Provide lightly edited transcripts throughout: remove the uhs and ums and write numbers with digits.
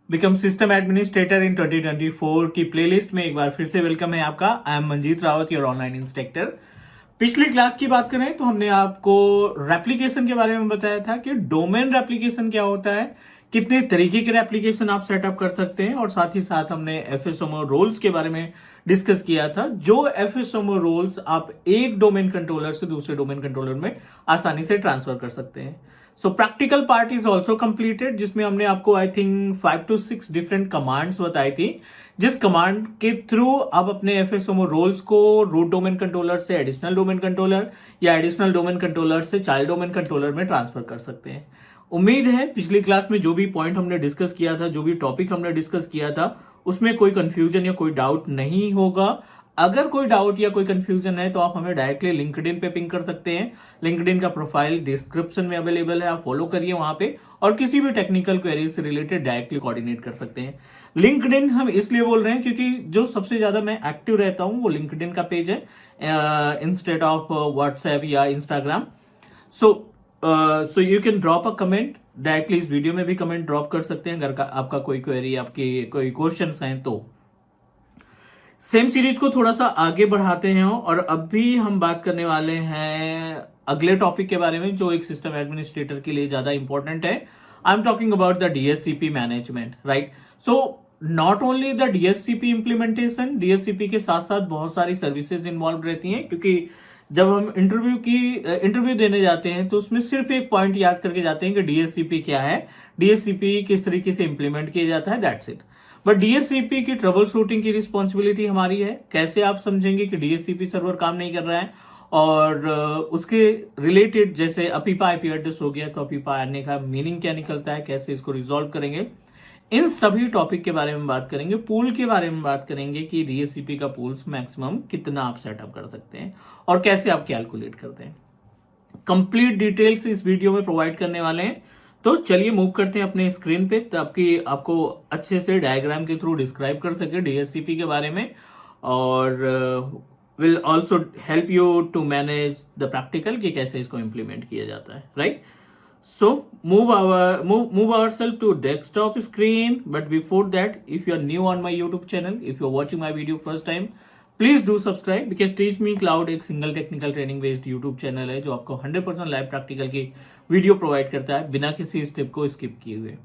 Become system administrator इन 2024 की playlist में एक बार फिर से वेलकम है आपका। I am Manjeet Rawat, your online instructor. पिछली क्लास की बात करें तो हमने आपको रेप्लिकेशन के बारे में बताया था कि डोमेन रेप्लिकेशन क्या होता है, कितने तरीके के रेप्लिकेशन आप सेटअप कर सकते हैं, और साथ ही साथ हमने एफएसएमओ रोल्स के बारे में डिस्कस किया था। जो एफएसएमओ रोल्स आप एक डोमेन कंट्रोलर से दूसरे डोमेन कंट्रोलर में आसानी से ट्रांसफर कर सकते हैं। सो practical part is also completed, जिसमें हमने आपको I think 5 to 6 different commands बताई थी, जिस कमांड के थ्रू आप अपने एफएसएमओ रोल्स को रूट डोमेन कंट्रोलर से एडिशनल डोमेन कंट्रोलर या एडिशनल डोमेन कंट्रोलर से चाइल्ड डोमेन कंट्रोलर में ट्रांसफर कर सकते हैं। उम्मीद है पिछली क्लास में जो भी पॉइंट हमने डिस्कस किया था, जो भी टॉपिक हमने डिस्कस किया था, उसमें कोई कंफ्यूजन या कोई डाउट नहीं होगा। अगर कोई डाउट या कोई कंफ्यूजन है तो आप हमें डायरेक्टली लिंक्डइन पे पिंग कर सकते हैं। लिंक्डइन का प्रोफाइल डिस्क्रिप्शन में अवेलेबल है, आप फॉलो करिए वहां पे, और किसी भी टेक्निकल क्वेरी से रिलेटेड डायरेक्टली कोऑर्डिनेट कर सकते हैं। लिंक्डइन हम इसलिए बोल रहे हैं क्योंकि जो सबसे ज्यादा मैं एक्टिव रहता हूं वो लिंक्डइन का पेज है इंस्टेड ऑफ व्हाट्सएप या Instagram. So you can drop a comment directly, इस वीडियो में भी कमेंट ड्रॉप कर सकते हैं अगर आपका कोई क्वेरी, आपके कोई क्वेश्चन हैं तो। सेम सीरीज को थोड़ा सा आगे बढ़ाते हैं और अभी हम बात करने वाले हैं अगले टॉपिक के बारे में, जो एक सिस्टम एडमिनिस्ट्रेटर के लिए ज्यादा इंपॉर्टेंट है। I am talking about the DHCP management, right. So not only the DHCP implementation, DHCP के साथ साथ बहुत सारी सर्विसेज इन्वॉल्व रहती हैं, क्योंकि जब हम इंटरव्यू देने जाते हैं तो उसमें सिर्फ एक पॉइंट याद करके जाते हैं कि डीएचसीपी क्या है, डीएचसीपी किस तरीके से इंप्लीमेंट किया जाता है, दैट्स इट। बट डीएचसीपी की ट्रबल शूटिंग की रिस्पॉन्सिबिलिटी हमारी है। कैसे आप समझेंगे कि डीएचसीपी सर्वर काम नहीं कर रहा है, और उसके रिलेटेड जैसे अपीपा आईपी एड्रेस हो गया, तो अपीपा आने का मीनिंग क्या निकलता है, कैसे इसको रिजॉल्व करेंगे, इन सभी टॉपिक के बारे में बात करेंगे। पूल के बारे में बात करेंगे कि डीएचसीपी का पूल्स मैक्सिमम कितना आप सेटअप कर सकते हैं और कैसे आप कैलकुलेट करते हैं। कंप्लीट डिटेल्स इस वीडियो में प्रोवाइड करने वाले हैं। तो चलिए मूव करते हैं अपने स्क्रीन पे, ताकि आपको अच्छे से डायग्राम के थ्रू डिस्क्राइब कर सके डीएचसीपी के बारे में, और will also help you to manage the practical कि कैसे इसको इम्प्लीमेंट किया जाता है, right. So move ourselves to desktop screen. But before that, if you are new on my YouTube channel, if you are watching my video first time, please do subscribe, because Teach Me Cloud एक single technical training based YouTube channel है जो आपको 100% live practical की video provide करता है बिना किसी step को स्किप किए हुए।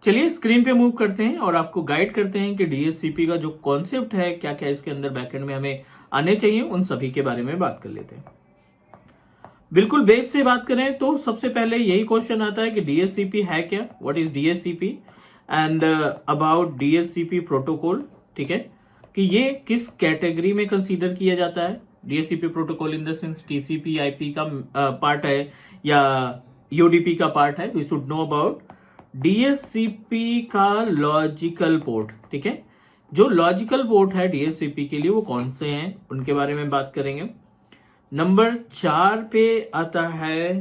चलिए स्क्रीन पे मूव करते हैं और आपको गाइड करते हैं कि डीएचसीपी का जो कॉन्सेप्ट है, क्या क्या इसके अंदर बैकएंड में हमें आने चाहिए, उन सभी के बारे में बात कर लेते हैं। बिल्कुल बेस से बात करें तो सबसे पहले यही क्वेश्चन आता है कि डीएचसीपी है क्या, what is DHCP, and about DHCP protocol, ठीक है, कि ये किस कैटेगरी में कंसीडर किया जाता है। DHCP protocol in the sense TCP IP का पार्ट है या यूडीपी का पार्ट है। We should know about DHCP का लॉजिकल पोर्ट, ठीक है। जो लॉजिकल पोर्ट है डीएचसीपी के लिए वो कौन से हैं, उनके बारे में बात करेंगे। नंबर 4 पे आता है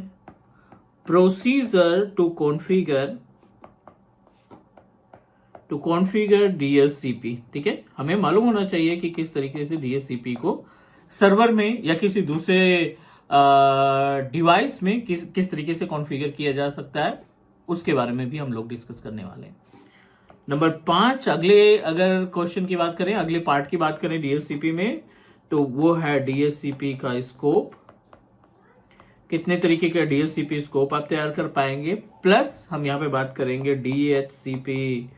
प्रोसीजर टू कॉन्फ़िगर डीएचसीपी, ठीक है। हमें मालूम होना चाहिए कि किस तरीके से डीएचसीपी को सर्वर में या किसी दूसरे डिवाइस में किस तरीके से कॉन्फ़िगर किया जा सकता है, उसके बारे में भी हम लोग डिस्कस करने वाले हैं। नंबर 5, अगले अगर क्वेश्चन की बात करें, अगले पार्ट की बात करें डीएचसीपी में, तो वो है डीएचसीपी का स्कोप। कितने तरीके का डीएचसीपी स्कोप आप तैयार कर पाएंगे, प्लस हम यहाँ पे बात करेंगे डीएचसीपी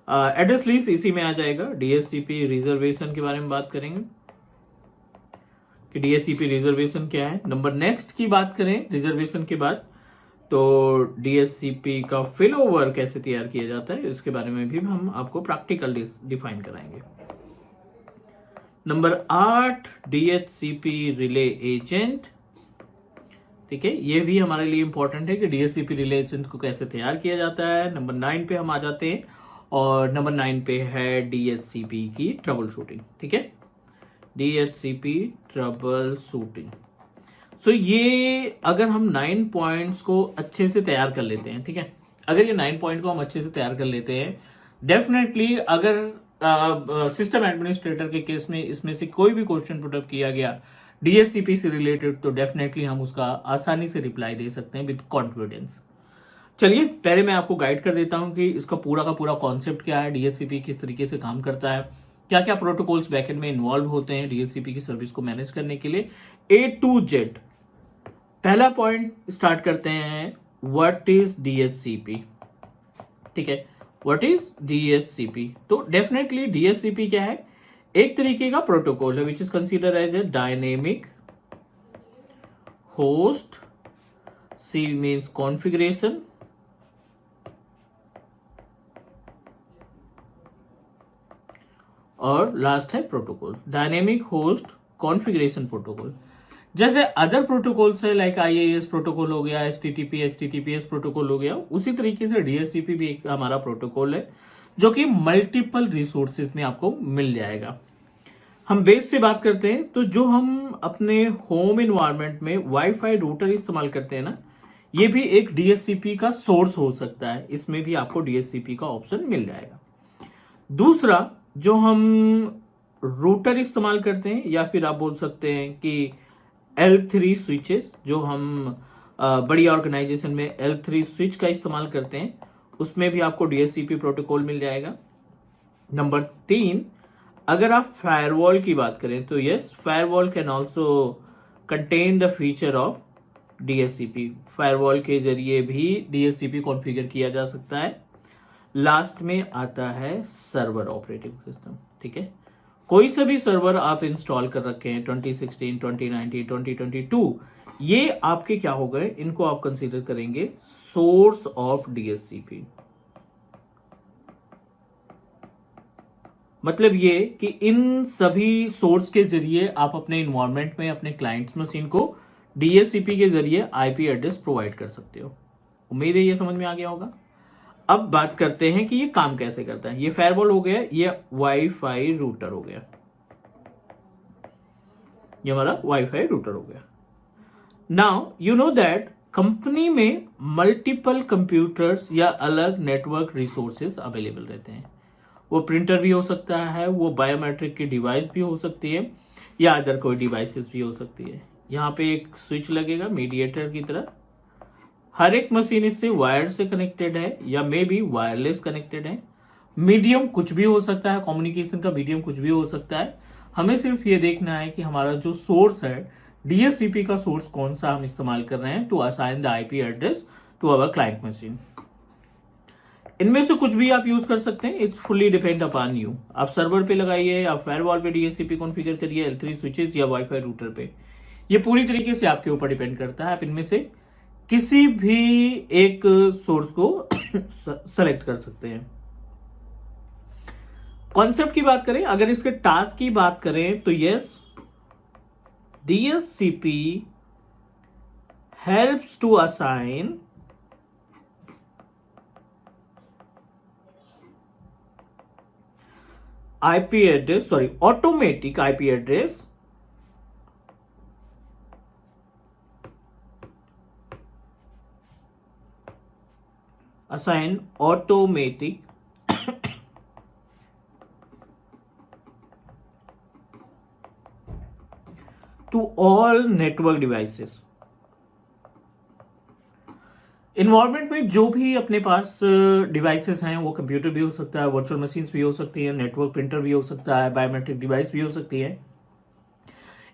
एड्रेस लिस्ट, इसी में आ जाएगा। डीएचसीपी रिजर्वेशन के बारे में बात करेंगे कि डीएचसीपी रिजर्वेशन क्या है। नंबर नेक्स्ट की बात करें रिजर्वेशन के बाद, तो डीएचसीपी का फेल ओवर कैसे तैयार किया जाता है, इसके बारे में भी हम आपको प्रैक्टिकल डिफाइन कराएंगे। नंबर 8 डीएचसीपी रिले एजेंट, ठीक है, ये भी हमारे लिए इंपॉर्टेंट है कि डीएचसीपी रिले एजेंट को कैसे तैयार किया जाता है। नंबर 9 पे हम आ जाते हैं, और नंबर 9 पे है डीएचसीपी की ट्रबल शूटिंग, ठीक है, डीएचसीपी ट्रबल शूटिंग। सो ये अगर हम 9 पॉइंट्स को अच्छे से तैयार कर लेते हैं, ठीक है, अगर ये 9 पॉइंट को हम अच्छे से तैयार कर लेते हैं, डेफिनेटली अगर सिस्टम एडमिनिस्ट्रेटर के केस में इसमें से कोई भी क्वेश्चन पुटअप किया गया डीएचसीपी से रिलेटेड, तो डेफिनेटली हम उसका आसानी से रिप्लाई दे सकते हैं विद कॉन्फिडेंस। चलिए पहले मैं आपको गाइड कर देता हूं कि इसका पूरा का पूरा कॉन्सेप्ट क्या है, डीएचसीपी किस तरीके से काम करता है, क्या क्या प्रोटोकॉल्स बैकएंड में इन्वॉल्व होते हैं डीएचसीपी की सर्विस को मैनेज करने के लिए, ए टू जेड। पहला पॉइंट स्टार्ट करते हैं, व्हाट इज डीएचसीपी। ठीक है, व्हाट इज डीएचसीपी। तो डेफिनेटली डीएचसीपी क्या है, एक तरीके का प्रोटोकॉल है which is consider as a dynamic host, C means configuration, और लास्ट है protocol, dynamic host configuration protocol. जैसे अदर प्रोटोकॉल्स है लाइक आईएएस प्रोटोकॉल हो गया, एचटीटीपीएस प्रोटोकॉल हो गया, उसी तरीके से डीएचसीपी भी एक हमारा प्रोटोकॉल है जो कि मल्टीपल रिसोर्सेज में आपको मिल जाएगा। हम बेस से बात करते हैं तो जो हम अपने होम इन्वायरमेंट में वाईफाई रूटर इस्तेमाल करते हैं ना, ये भी एक डीएचसीपी का सोर्स हो सकता है, इसमें भी आपको डीएचसीपी का ऑप्शन मिल जाएगा। दूसरा, जो हम रूटर इस्तेमाल करते हैं या फिर आप बोल सकते हैं कि L3 स्विचेस, जो हम बड़ी ऑर्गेनाइजेशन में L3 स्विच का इस्तेमाल करते हैं, उसमें भी आपको डीएचसीपी प्रोटोकॉल मिल जाएगा। नंबर 3, अगर आप फायरवॉल की बात करें तो yes, firewall can also contain the feature of DHCP. Firewall के जरिए भी डीएचसीपी कॉन्फ़िगर किया जा सकता है। लास्ट में आता है सर्वर ऑपरेटिंग सिस्टम। ठीक है, कोई सा भी सर्वर आप इंस्टॉल कर रखे हैं 2016, 2019, 2022, ये आपके क्या हो गए, इनको आप कंसीडर करेंगे सोर्स ऑफ डीएचसीपी। मतलब ये कि इन सभी सोर्स के जरिए आप अपने इन्वायरमेंट में अपने क्लाइंट्स मशीन को डीएचसीपी के जरिए आईपी एड्रेस प्रोवाइड कर सकते हो। उम्मीद है ये समझ में आ गया होगा। अब बात करते हैं कि ये काम कैसे करता है। ये फायरवॉल हो गया, ये वाईफाई रूटर हो गया, ये हमारा वाईफाई रूटर हो गया। Now you know that company में मल्टीपल कंप्यूटर्स या अलग नेटवर्क रिसोर्सेज अवेलेबल रहते हैं। वो प्रिंटर भी हो सकता है, वो बायोमेट्रिक की डिवाइस भी हो सकती है, या अदर कोई डिवाइसेस भी हो सकती है। यहाँ पे एक स्विच लगेगा मीडिएटर की तरह। हर एक मशीन इससे वायर से कनेक्टेड है या मे बी वायरलेस कनेक्टेड है। मीडियम कुछ भी हो सकता है, कम्युनिकेशन का मीडियम कुछ भी हो सकता है। हमें सिर्फ ये देखना है कि हमारा जो सोर्स है डीएचसीपी का सोर्स कौन सा हम इस्तेमाल कर रहे हैं to assign the IP address to our client machine. इनमें से कुछ भी आप यूज कर सकते हैं, it's fully depend upon you. आप सर्वर पे लगाइए, आप फायरवॉल पे डीएचसीपी कॉन्फ़िगर करिए, L3 स्विचेस या वाईफाई रूटर पे, ये पूरी तरीके से आपके ऊपर डिपेंड करता है। आप इनमें से किसी भी एक सोर्स को सेलेक्ट कर सकते हैं। कॉन्सेप्ट की बात करें, अगर इसके टास्क की बात करें तो yes, DHCP helps to assign IP address, sorry automatic IP address assign automatic to all network devices। Environment में जो भी अपने पास डिवाइसेस हैं, वो कंप्यूटर भी हो सकता है, वर्चुअल मशीन्स भी हो सकती है, नेटवर्क प्रिंटर भी हो सकता है, बायोमेट्रिक डिवाइस भी हो सकती है।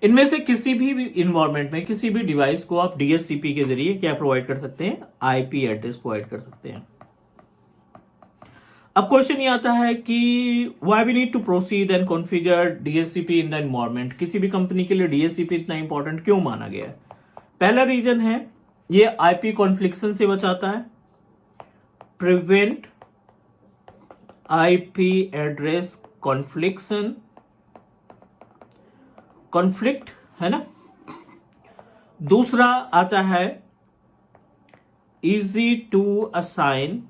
इनमें से किसी भी इन्वायरमेंट में किसी भी डिवाइस को आप डीएचसीपी के जरिए क्या प्रोवाइड कर सकते हैं, आईपी एड्रेस प्रोवाइड कर सकते हैं। अब क्वेश्चन ये आता है कि why we need to proceed and configure DHCP in the environment. किसी भी कंपनी के लिए डीएचसीपी इतना इंपॉर्टेंट क्यों माना गया है? पहला रीजन है ये आईपी कॉन्फ्लिक्शन से बचाता है, prevent IP address confliction, conflict है ना। दूसरा आता है easy to assign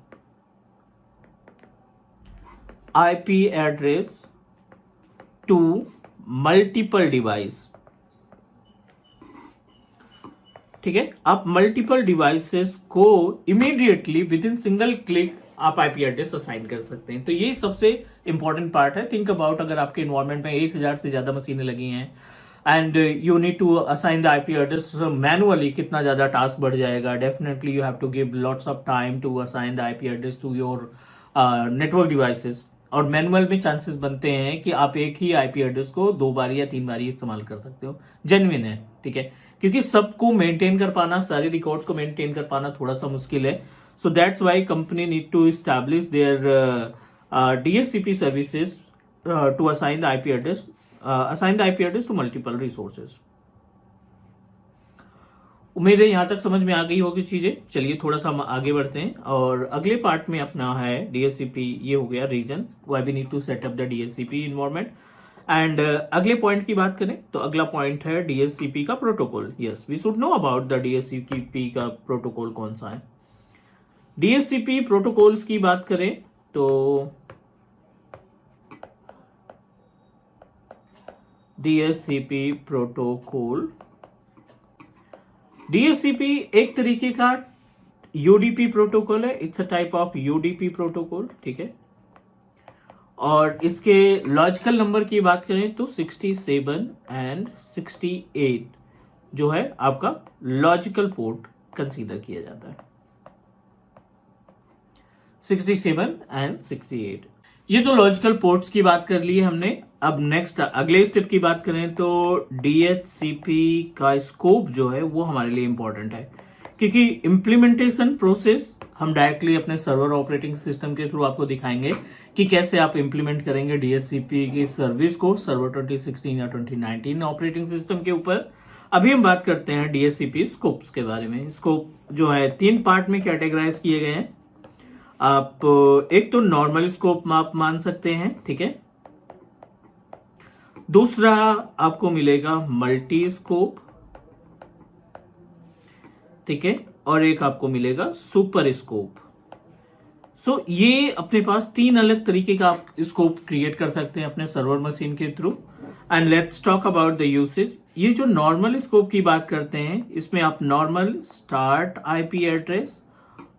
IP address to multiple device. ठीक है, आप मल्टीपल डिवाइसेस को immediately with in single click आप आईपी एड्रेस असाइन कर सकते हैं। तो ये सबसे इंपॉर्टेंट पार्ट है। थिंक अबाउट, अगर आपके इन्वायरमेंट में 1000 से ज्यादा मशीनें लगी हैं, and you need to assign the IP address manually, कितना ज्यादा टास्क बढ़ जाएगा. Definitely you have to give lots of time to assign the IP address to your network devices. और मैनुअल में चांसेस बनते हैं कि आप एक ही आईपी एड्रेस को 2 बार या 3 बार इस्तेमाल कर सकते हो. जेन्युइन है, ठीक है, क्योंकि सबको मेंटेन कर पाना, सारे रिकॉर्ड्स को मेंटेन कर पाना थोड़ा सा मुश्किल है. So that's why company need to establish their DHCP services to assign the IP address to multiple resources. उम्मीद है यहां तक समझ में आ गई होगी चीजें. चलिए थोड़ा सा हम आगे बढ़ते हैं और अगले पार्ट में अपना है DHCP. ये हो गया reason, why we need to setup the DHCP environment. And अगले पॉइंट की बात करें तो अगला पॉइंट है DHCP का protocol. Yes, we should know about the DHCP का प्रोटोकॉल कौन सा है. DHCP प्रोटोकॉल्स की बात करें तो DHCP प्रोटोकॉल, DHCP एक तरीके का UDP प्रोटोकॉल है. It's a type of UDP protocol, ठीक है. और इसके लॉजिकल नंबर की बात करें तो 67 एंड 68 जो है आपका लॉजिकल पोर्ट कंसीडर किया जाता है. 67 एंड 68, ये तो लॉजिकल पोर्ट्स की बात कर ली है हमने. अब नेक्स्ट अगले स्टेप की बात करें तो DHCP का स्कोप जो है वो हमारे लिए इंपॉर्टेंट है, क्योंकि इम्प्लीमेंटेशन प्रोसेस हम डायरेक्टली अपने सर्वर ऑपरेटिंग सिस्टम के थ्रू आपको दिखाएंगे कि कैसे आप इंप्लीमेंट करेंगे DHCP की सर्विस को सर्वर 2016 या 2019 ऑपरेटिंग सिस्टम के ऊपर. अभी हम बात करते हैं DHCP स्कोप्स के बारे में. स्कोप जो है 3 पार्ट में कैटेगराइज किए गए हैं. आप एक तो नॉर्मल स्कोप आप मान सकते हैं, ठीक है. दूसरा आपको मिलेगा मल्टी स्कोप, ठीक है, और एक आपको मिलेगा सुपर स्कोप. सो ये अपने पास 3 अलग तरीके का आप स्कोप क्रिएट कर सकते हैं अपने सर्वर मशीन के through. And let's talk about the usage. ये जो नॉर्मल स्कोप की बात करते हैं, इसमें आप नॉर्मल स्टार्ट आईपी एड्रेस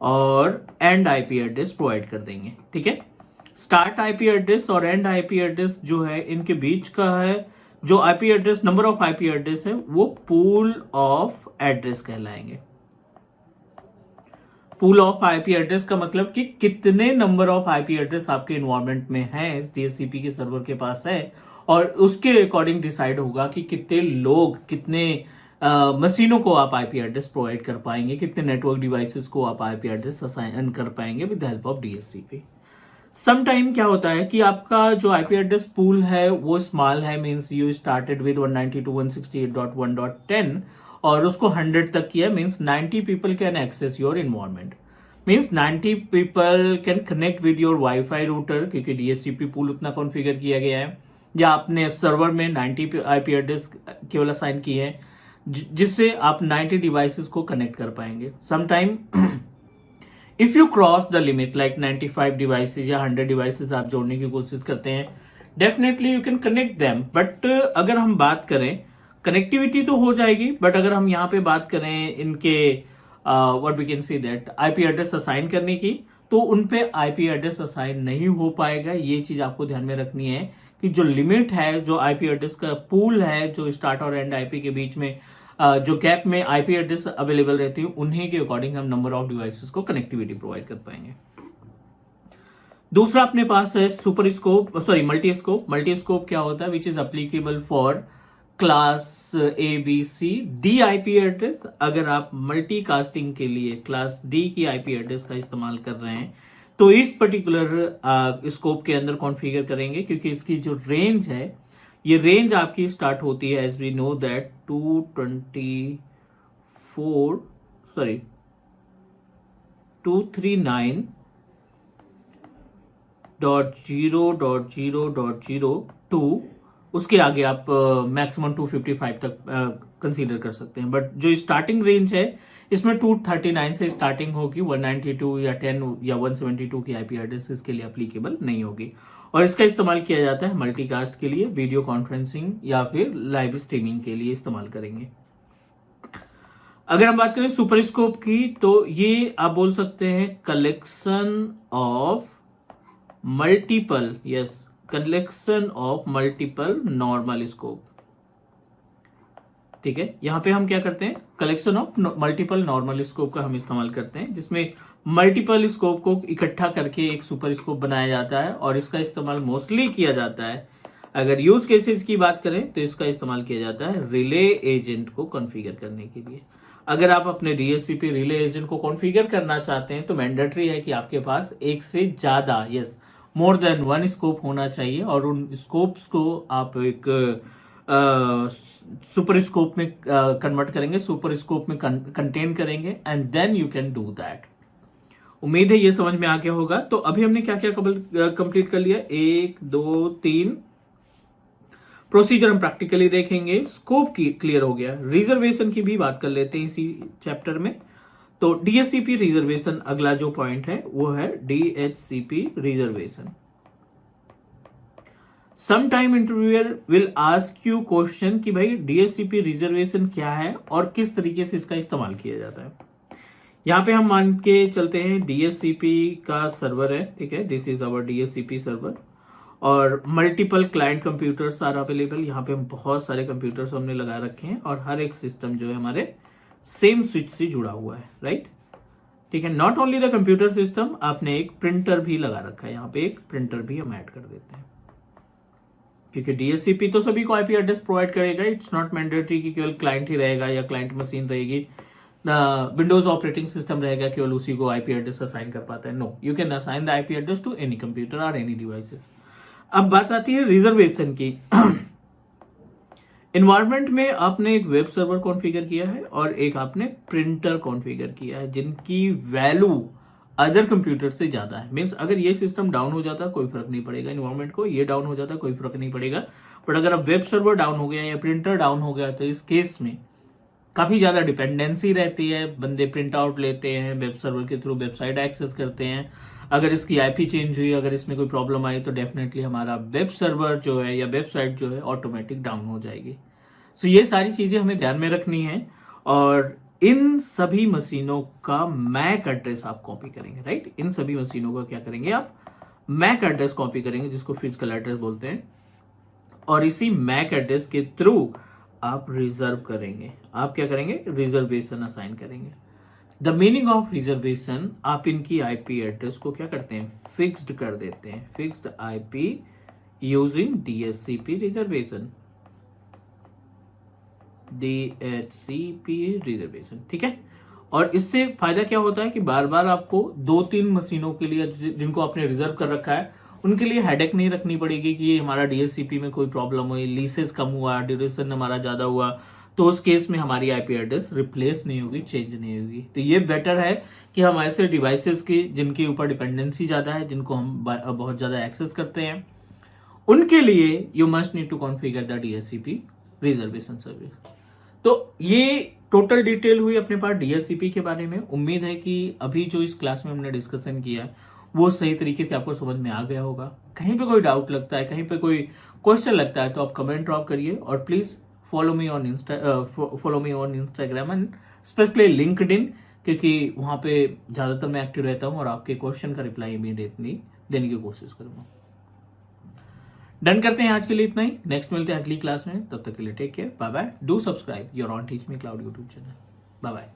और एंड आईपी एड्रेस प्रोवाइड कर देंगे, ठीक है. स्टार्ट आईपी एड्रेस और एंड आईपी एड्रेस जो है इनके बीच का है जो IP address, number of IP address है वो पूल ऑफ एड्रेस कहलाएंगे. पूल ऑफ आईपी एड्रेस का मतलब कि कितने नंबर ऑफ आईपी एड्रेस आपके इन्वायरमेंट में है, इस DHCP के सर्वर के पास है, और उसके अकॉर्डिंग डिसाइड होगा कि कितने लोग, कितने मशीनों को आप आईपी एड्रेस प्रोवाइड कर पाएंगे, कितने नेटवर्क डिवाइसेस को आप आईपी एड्रेस असाइन कर पाएंगे with the help of DHCP. Some time क्या होता है कि आपका जो आईपी एड्रेस पूल है वो स्मॉल है, मींस यू स्टार्टेड विद 192.168.1.10 और उसको 100 तक किया, means 90 people can access your environment, means 90 people can connect with your wifi router, क्योंकि DHCP पूल उतना कॉन्फ़िगर किया गया है. या आपने सर्वर में 90 आईपी एड्रेस केवल असाइन किए हैं जिससे आप 90 डिवाइसेस को कनेक्ट कर पाएंगे. Sometime if you cross the limit like 95 devices या 100 डिवाइसेस आप जोड़ने की कोशिश करते हैं, definitely you can connect them. But अगर हम बात करें, कनेक्टिविटी तो हो जाएगी, बट अगर हम यहाँ पे बात करें इनके what we can see that IP address assign करने की, तो उन पे आईपी एड्रेस असाइन नहीं हो पाएगा. ये चीज आपको ध्यान में रखनी है कि जो लिमिट है, जो आईपी एड्रेस का पूल है, जो स्टार्ट और एंड आईपी के बीच में जो गैप में आईपी एड्रेस अवेलेबल रहती है, उन्हीं के अकॉर्डिंग हम नंबर ऑफ डिवाइसेस को कनेक्टिविटी प्रोवाइड कर पाएंगे. दूसरा अपने पास है super scope, sorry multi scope. Multi scope क्या होता है, which is applicable for class ABC D IP address. अगर आप मल्टी कास्टिंग के लिए क्लास D की आईपी एड्रेस का इस्तेमाल कर रहे हैं तो इस पर्टिकुलर स्कोप के अंदर कॉन्फ़िगर करेंगे, क्योंकि इसकी जो रेंज है, ये रेंज आपकी स्टार्ट होती है एज वी नो दैट 239.0.0.02. उसके आगे आप मैक्सिमम 255 तक कंसीडर कर सकते हैं. बट जो स्टार्टिंग रेंज है इसमें 239 से स्टार्टिंग होगी. 192 या 10 या 172 की आईपी एड्रेस इसके लिए एप्लीकेबल नहीं होगी. और इसका इस्तेमाल किया जाता है मल्टीकास्ट के लिए, वीडियो कॉन्फ्रेंसिंग या फिर लाइव स्ट्रीमिंग के लिए इस्तेमाल करेंगे. अगर हम बात करें सुपर स्कोप की, तो ये आप बोल सकते हैं collection of multiple, yes, collection of multiple normal scope. ठीक है। यहाँ पे हम क्या करते हैं, collection of multiple normal scope का हम इस्तेमाल करते हैं, जिसमें मल्टीपल स्कोप को इकट्ठा करके एक सुपर स्कोप बनाया जाता है और इसका इस्तेमाल मोस्टली किया जाता है, अगर यूज केसेस की बात करें तो इसका इस्तेमाल किया जाता है रिले एजेंट को कॉन्फ़िगर करने के लिए। अगर आप अपने डीएचसीपी रिले एजेंट को कॉन्फ़िगर करना चाहते हैं तो मैंडेटरी है कि आपके पास एक से ज्यादा, yes, more than one scope होना चाहिए और उन स्कोप्स को आप एक सुपर स्कोप में कन्वर्ट करेंगे, सुपर स्कोप में कंटेन करेंगे, and then you can do that. उम्मीद है ये समझ में आ गया होगा। तो अभी हमने क्या क्या कंप्लीट कर लिया, 1 2 3 प्रोसीजर हम प्रैक्टिकली देखेंगे, स्कोप की क्लियर हो गया, रिजर्वेशन की भी बात कर लेते हैं इसी चैप्टर में। तो डीएचसीपी रिजर्वेशन अगला जो पॉइंट है वो है DHCP reservation. Sometime interviewer will ask you question कि भाई डीएचसीपी रिजर्वेशन क्या है और किस तरीके से इसका इस्तेमाल किया जाता है। यहाँ पे हम मान के चलते हैं डीएचसीपी का सर्वर है, ठीक है, this is our DHCP server और multiple client computers are available. यहाँ पे हम बहुत सारे कंप्यूटर्स हमने लगा रखे हैं और हर एक सिस्टम जो है हमारे सेम स्विच से जुड़ा हुआ है, राइट, ठीक है। Not only the computer system, आपने एक प्रिंटर भी लगा रखा है, यहाँ पे एक प्रिंटर भी हम ऐड कर देते हैं, क्योंकि डीएचसीपी तो सभी को आईपी एड्रेस प्रोवाइड करेगा। इट्स नॉट मैंडेटरी कि केवल क्लाइंट ही रहेगा या क्लाइंट मशीन रहेगी, विंडोज ऑपरेटिंग सिस्टम रहेगा केवल उसी को आईपी एड्रेस असाइन कर पाता है। No, you can assign the IP address to any computer और एनी डिवाइसेस। अब बात आती है रिजर्वेशन की। इन्वायरमेंट में आपने एक वेब सर्वर कॉन्फ़िगर किया है और एक आपने प्रिंटर कॉन्फ़िगर किया है, जिनकी वैल्यू अदर कंप्यूटर से ज्यादा है। मीन्स अगर ये सिस्टम डाउन हो जाता कोई फर्क नहीं पड़ेगा इन्वायरमेंट को, ये डाउन हो जाता कोई फर्क नहीं पड़ेगा, बट अगर अब वेब सर्वर डाउन हो गया या प्रिंटर डाउन हो गया तो इस केस में काफी ज्यादा डिपेंडेंसी रहती है। बंदे प्रिंट आउट लेते हैं, वेब सर्वर के थ्रू वेबसाइट एक्सेस करते हैं, अगर इसकी आईपी चेंज हुई, अगर इसमें कोई प्रॉब्लम आई तो डेफिनेटली हमारा वेब सर्वर जो है या वेबसाइट जो है ऑटोमेटिक डाउन हो जाएगी। सो ये सारी चीजें हमें ध्यान में रखनी है और इन सभी मशीनों का मैक एड्रेस आप कॉपी करेंगे, राइट। इन सभी मशीनों का क्या करेंगे, आप मैक एड्रेस कॉपी करेंगे, जिसको फिजिकल एड्रेस बोलते हैं, और इसी मैक एड्रेस के थ्रू आप रिजर्व करेंगे। आप क्या करेंगे, रिजर्वेशन असाइन करेंगे। द मीनिंग ऑफ रिजर्वेशन, आप इनकी आईपी एड्रेस को क्या करते हैं, फिक्स्ड कर देते हैं, fixed IP using DHCP reservation, DHCP reservation, ठीक है। और इससे फायदा क्या होता है कि बार बार आपको 2-3 मशीनों के लिए जिनको आपने रिजर्व कर रखा है उनके लिए हेडेक नहीं रखनी पड़ेगी कि हमारा डीएचसीपी में कोई प्रॉब्लम हुई, लीसेस कम हुआ, ड्यूरेशन हमारा ज्यादा हुआ, तो उस केस में हमारी आईपी एड्रेस रिप्लेस नहीं होगी, चेंज नहीं होगी। तो ये बेटर है कि हम ऐसे डिवाइसेस की जिनके ऊपर डिपेंडेंसी ज्यादा है, जिनको हम बहुत ज्यादा एक्सेस करते हैं, उनके लिए you must need to configure the DHCP reservation service. तो ये टोटल डिटेल हुई अपने पास डीएचसीपी के बारे में। उम्मीद है कि अभी जो इस क्लास में हमने डिस्कशन किया वो सही तरीके से आपको समझ में आ गया होगा। कहीं पे कोई डाउट लगता है, कहीं पे कोई क्वेश्चन लगता है तो आप कमेंट ड्रॉप करिए और please follow me on Instagram and specially LinkedIn, क्योंकि वहां पे ज्यादातर मैं एक्टिव रहता हूं और आपके क्वेश्चन का रिप्लाई इमीडिएटली देने की कोशिश करूंगा। डन करते हैं आज के लिए इतना ही, नेक्स्ट मिलते हैं अगली क्लास में, तब तक के लिए take care, bye bye, do subscribe your on teach me cloud YouTube channel, bye bye.